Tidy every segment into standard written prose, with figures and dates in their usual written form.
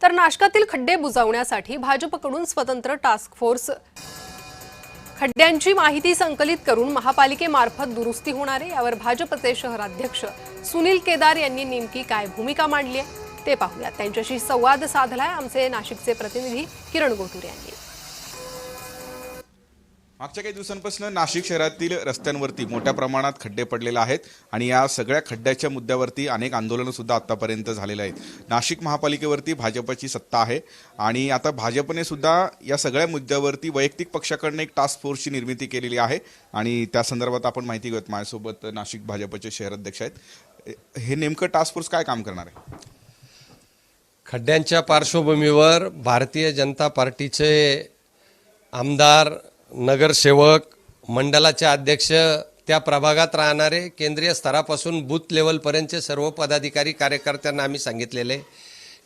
तर नाशकातील खड्डे बुजवण्यासाठी भाजपकडून स्वतंत्र टास्क फोर्स खड्ड्यांची माहिती संकलित करून महापालिकेमार्फत दुरुस्ती होणार आहे। यावर भाजपचे शहराध्यक्ष सुनील केदार यांनी नेमकी काय भूमिका मांडली आहे ते पाहूया। त्यांच्याशी संवाद साधलाय आमचे नाशिकचे प्रतिनिधी किरण गोटुरे यांनी। मागच्या काही दिवसांपासून नाशिक शहरातील रस्त्यांवरती मोठ्या प्रमाणात खड्डे पडलेले आहेत आणि या सगळ्या खड्ड्याच्या मुद्द्यावरती अनेक आंदोलनं सुद्धा आतापर्यंत झालेले आहेत। नाशिक महापालिकेवरती भाजपची सत्ता आहे आणि आता भाजपने सुद्धा या सगळ्या मुद्द्यावरती वैयक्तिक पक्षाकडून एक टास्क फोर्सची निर्मिती केलेली आहे आणि त्या संदर्भात आपण माहिती घेऊयात। माझ्यासोबत नाशिक भाजपचे शहराध्यक्ष आहेत। हे नेमकं टास्क फोर्स काय काम करणार आहे? खड्ड्यांच्या पार्श्वभूमीवर भारतीय जनता पार्टीचे आमदार, नगरसेवक, मंडलाचे अध्यक्ष, त्या प्रभागात राहणारे केंद्रीय स्तरापासून बूथ लेवलपर्यंतचे सर्व पदाधिकारी कार्यकर्त्यांना आम्ही सांगितलेले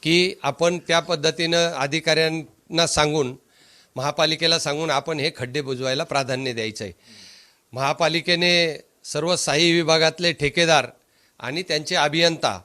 की आपण त्या पद्धतीनं अधिकाऱ्यांना सांगून, महापालिकेला सांगून आपण हे खड्डे बुजवायला प्राधान्य द्यायचं आहे। महापालिकेने सर्व स्थायी विभागातले ठेकेदार आणि त्यांचे अभियंता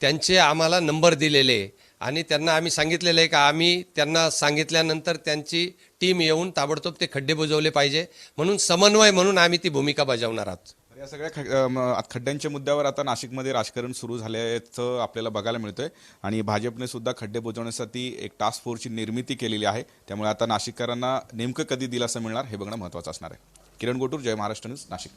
त्यांचे आम्हाला नंबर दिलेले आणि त्यांना आम्ही सांगितलेलं आहे का आम्ही त्यांना सांगितल्यानंतर त्यांची टीम येऊन ताबडतोब ते खड्डे बुजवले पाहिजे, म्हणून समन्वय म्हणून आम्ही ती भूमिका बजावणार आहोत। या सगळ्या खड्ड्यांच्या मुद्द्यावर आता नाशिकमध्ये राजकारण सुरू झाल्याचं आपल्याला बघायला मिळतंय आणि भाजपने सुद्धा खड्डे बुजवण्यासाठी एक टास्क फोर्सची निर्मिती केलेली आहे। त्यामुळे आता नाशिककरांना नेमकं कधी दिलासा मिळणार हे बघणं महत्त्वाचं असणार आहे। किरण गोटूर, जय महाराष्ट्र न्यूज, नाशिक।